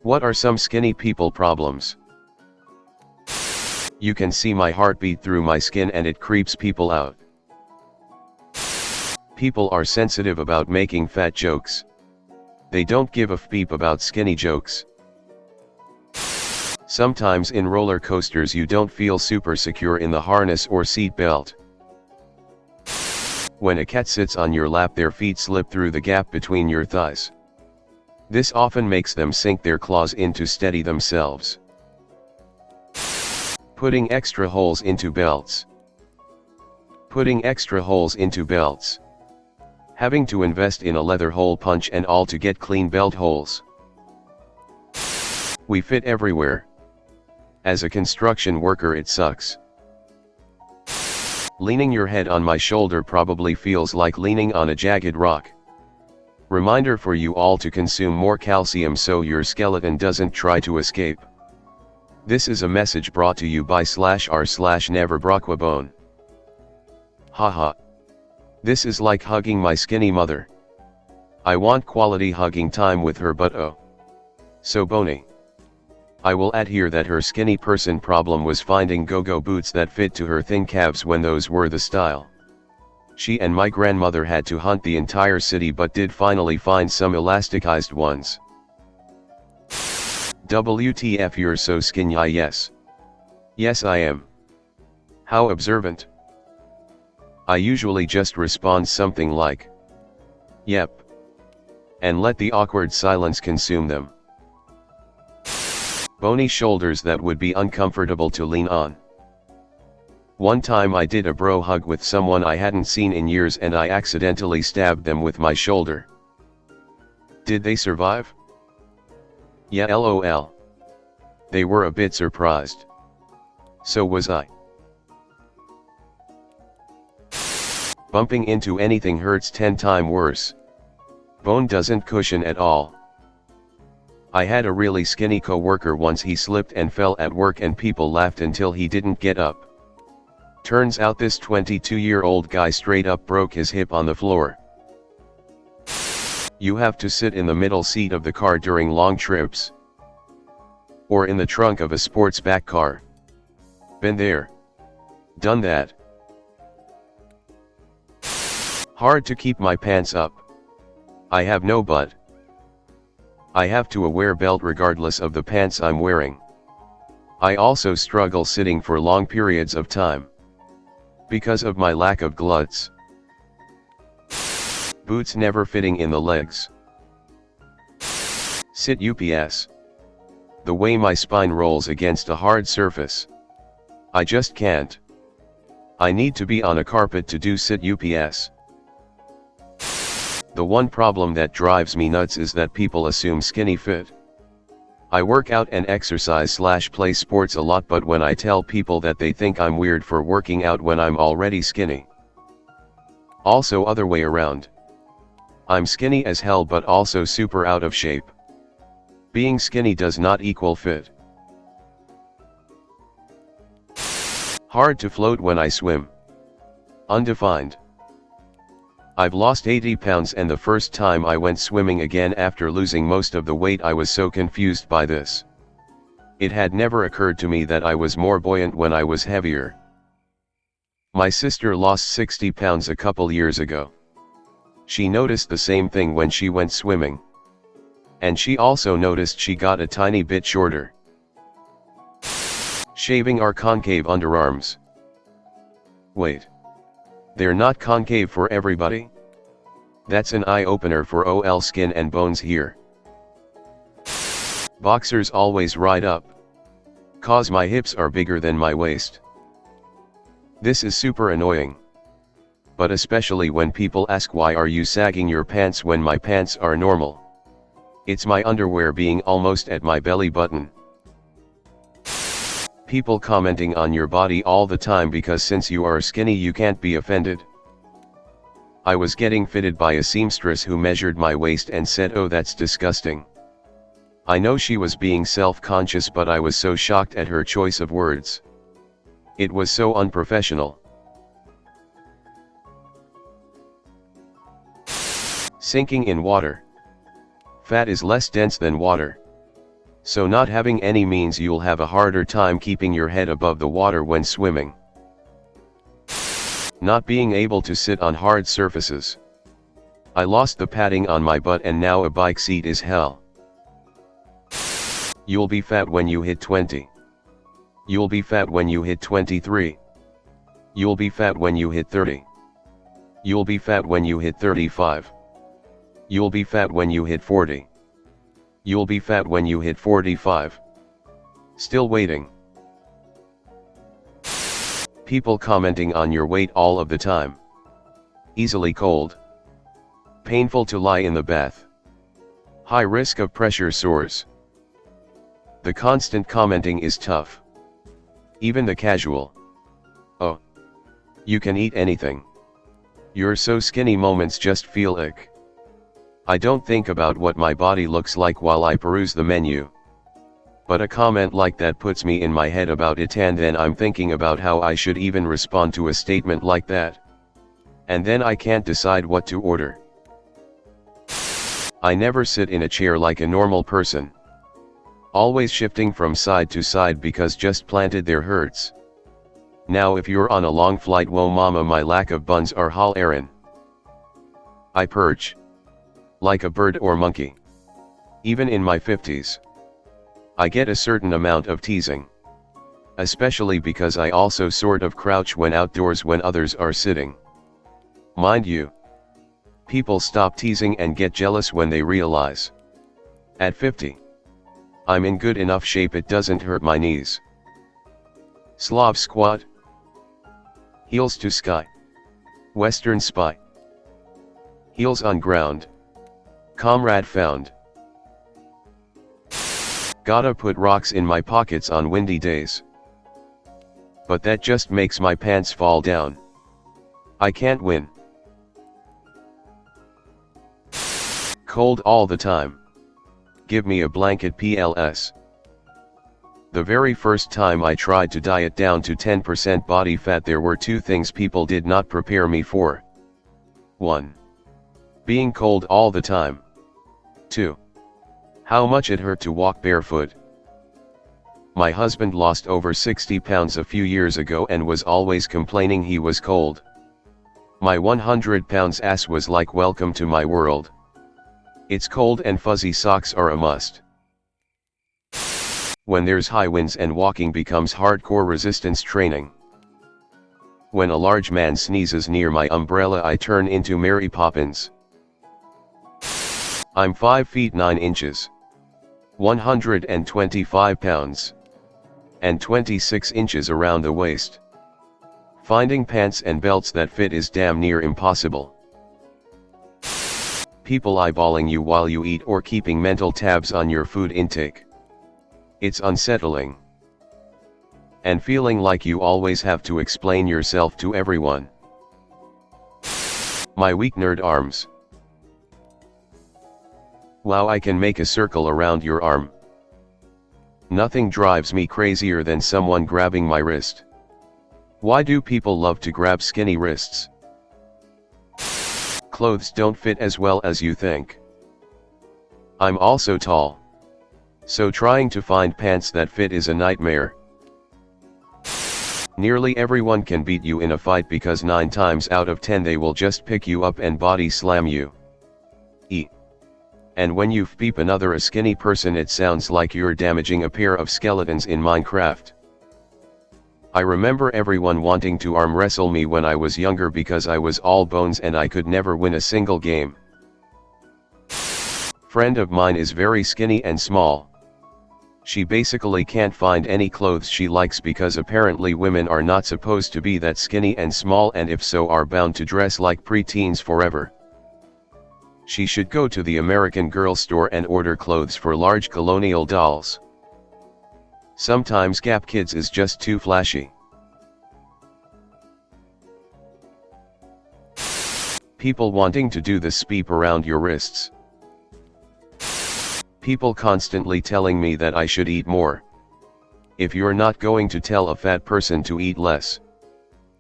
What are some skinny people problems? You can see my heartbeat through my skin and it creeps people out. People are sensitive about making fat jokes. They don't give a peep about skinny jokes. Sometimes in roller coasters you don't feel super secure in the harness or seat belt. When a cat sits on your lap, their feet slip through the gap between your thighs. This often makes them sink their claws in to steady themselves. Putting extra holes into belts. Putting extra holes into belts. Having to invest in a leather hole punch and all to get clean belt holes. We fit everywhere. As a construction worker it sucks. Leaning your head on my shoulder probably feels like leaning on a jagged rock. Reminder for you all to consume more calcium so your skeleton doesn't try to escape. This is a message brought to you by /r/neverbroquabone. Haha. This is like hugging my skinny mother. I want quality hugging time with her, but oh, so bony. I will add here that her skinny person problem was finding go-go boots that fit to her thin calves when those were the style. She and my grandmother had to hunt the entire city but did finally find some elasticized ones. WTF, you're so skinny. Yes. Yes I am. How observant. I usually just respond something like, yep, and let the awkward silence consume them. Bony shoulders that would be uncomfortable to lean on. One time I did a bro hug with someone I hadn't seen in years and I accidentally stabbed them with my shoulder. Did they survive? Yeah, lol. They were a bit surprised. So was I. Bumping into anything hurts 10 times worse. Bone doesn't cushion at all. I had a really skinny co-worker once. He slipped and fell at work and people laughed until he didn't get up. Turns out this 22-year-old guy straight up broke his hip on the floor. You have to sit in the middle seat of the car during long trips. Or in the trunk of a sportsback car. Been there. Done that. Hard to keep my pants up. I have no butt. I have to wear belt regardless of the pants I'm wearing. I also struggle sitting for long periods of time. Because of my lack of gluts. Boots never fitting in the legs. Sit UPS. The way my spine rolls against a hard surface. I just can't. I need to be on a carpet to do sit UPS. The one problem that drives me nuts is that people assume skinny fit. I work out and exercise/play sports a lot, but when I tell people that, they think I'm weird for working out when I'm already skinny. Also other way around. I'm skinny as hell but also super out of shape. Being skinny does not equal fit. Hard to float when I swim. Undefined. I've lost 80 pounds and the first time I went swimming again after losing most of the weight I was so confused by this. It had never occurred to me that I was more buoyant when I was heavier. My sister lost 60 pounds a couple years ago. She noticed the same thing when she went swimming. And she also noticed she got a tiny bit shorter. Shaving our concave underarms. Wait. They're not concave for everybody? That's an eye-opener for OL skin and bones here. Boxers always ride up. Cause my hips are bigger than my waist. This is super annoying. But especially when people ask, why are you sagging your pants when my pants are normal? It's my underwear being almost at my belly button. People commenting on your body all the time because since you are skinny you can't be offended. I was getting fitted by a seamstress who measured my waist and said, "Oh, that's disgusting." I know she was being self-conscious, but I was so shocked at her choice of words. It was so unprofessional. Sinking in water. Fat is less dense than water. So not having any means you'll have a harder time keeping your head above the water when swimming. Not being able to sit on hard surfaces. I lost the padding on my butt and now a bike seat is hell. You'll be fat when you hit 20. You'll be fat when you hit 23. You'll be fat when you hit 30. You'll be fat when you hit 35. You'll be fat when you hit 40. You'll be fat when you hit 45. Still waiting. People commenting on your weight all of the time. Easily cold. Painful to lie in the bath. High risk of pressure sores. The constant commenting is tough. Even the casual, "Oh, you can eat anything. You're so skinny" moments just feel ick. I don't think about what my body looks like while I peruse the menu. But a comment like that puts me in my head about it, and then I'm thinking about how I should even respond to a statement like that. And then I can't decide what to order. I never sit in a chair like a normal person. Always shifting from side to side because just planted there hurts. Now if you're on a long flight, whoa mama, my lack of buns are hal Aaron. I perch. Like a bird or monkey. Even in my 50s. I get a certain amount of teasing. Especially because I also sort of crouch when outdoors when others are sitting. Mind you. People stop teasing and get jealous when they realize. At 50. I'm in good enough shape it doesn't hurt my knees. Slav squat. Heels to sky. Western spy. Heels on ground. Comrade found. Gotta put rocks in my pockets on windy days. But that just makes my pants fall down. I can't win. Cold all the time. Give me a blanket PLS. The very first time I tried to diet down to 10% body fat, there were two things people did not prepare me for. 1. Being cold all the time. 2. How much it hurt to walk barefoot. My husband lost over 60 pounds a few years ago and was always complaining he was cold. My 100 pounds ass was like, welcome to my world. It's cold and fuzzy socks are a must. When there's high winds and walking becomes hardcore resistance training. When a large man sneezes near my umbrella, I turn into Mary Poppins. I'm 5 feet 9 inches. 125 pounds. And 26 inches around the waist. Finding pants and belts that fit is damn near impossible. People eyeballing you while you eat or keeping mental tabs on your food intake. It's unsettling. And feeling like you always have to explain yourself to everyone. My weak nerd arms. Wow, I can make a circle around your arm. Nothing drives me crazier than someone grabbing my wrist. Why do people love to grab skinny wrists? Clothes don't fit as well as you think. I'm also tall. So trying to find pants that fit is a nightmare. Nearly everyone can beat you in a fight because 9 times out of 10 they will just pick you up and body slam you. And when you beep another a skinny person, it sounds like you're damaging a pair of skeletons in Minecraft. I remember everyone wanting to arm wrestle me when I was younger because I was all bones and I could never win a single game. Friend of mine is very skinny and small. She basically can't find any clothes she likes because apparently women are not supposed to be that skinny and small, and if so are bound to dress like preteens forever. She should go to the American Girl store and order clothes for large colonial dolls. Sometimes Gap Kids is just too flashy. People wanting to do the sweep around your wrists. People constantly telling me that I should eat more. If you're not going to tell a fat person to eat less,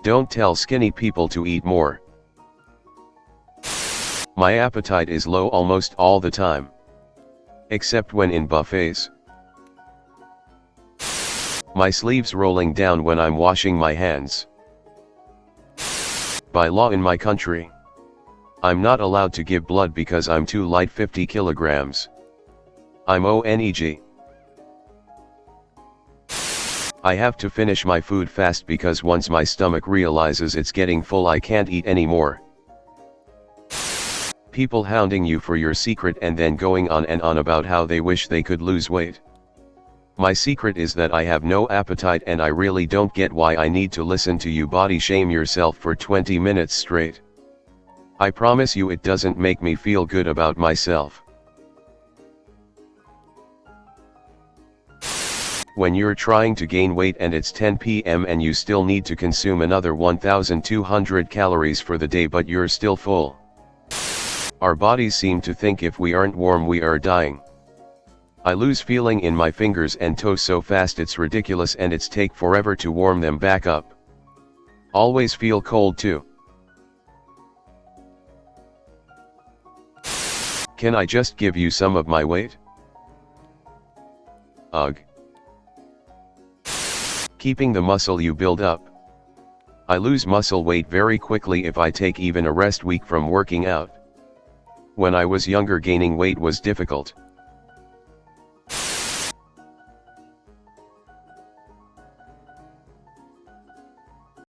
don't tell skinny people to eat more. My appetite is low almost all the time. Except when in buffets. My sleeves rolling down when I'm washing my hands. By law in my country, I'm not allowed to give blood because I'm too light, 50 kilograms. I'm ONEG. I have to finish my food fast because once my stomach realizes it's getting full I can't eat anymore. People hounding you for your secret and then going on and on about how they wish they could lose weight. My secret is that I have no appetite and I really don't get why I need to listen to you body shame yourself for 20 minutes straight. I promise you it doesn't make me feel good about myself. When you're trying to gain weight and it's 10 p.m. and you still need to consume another 1,200 calories for the day but you're still full. Our bodies seem to think if we aren't warm we are dying. I lose feeling in my fingers and toes so fast it's ridiculous and it's take forever to warm them back up. Always feel cold too. Can I just give you some of my weight? Ugh. Keeping the muscle you build up. I lose muscle weight very quickly if I take even a rest week from working out. When I was younger gaining weight was difficult.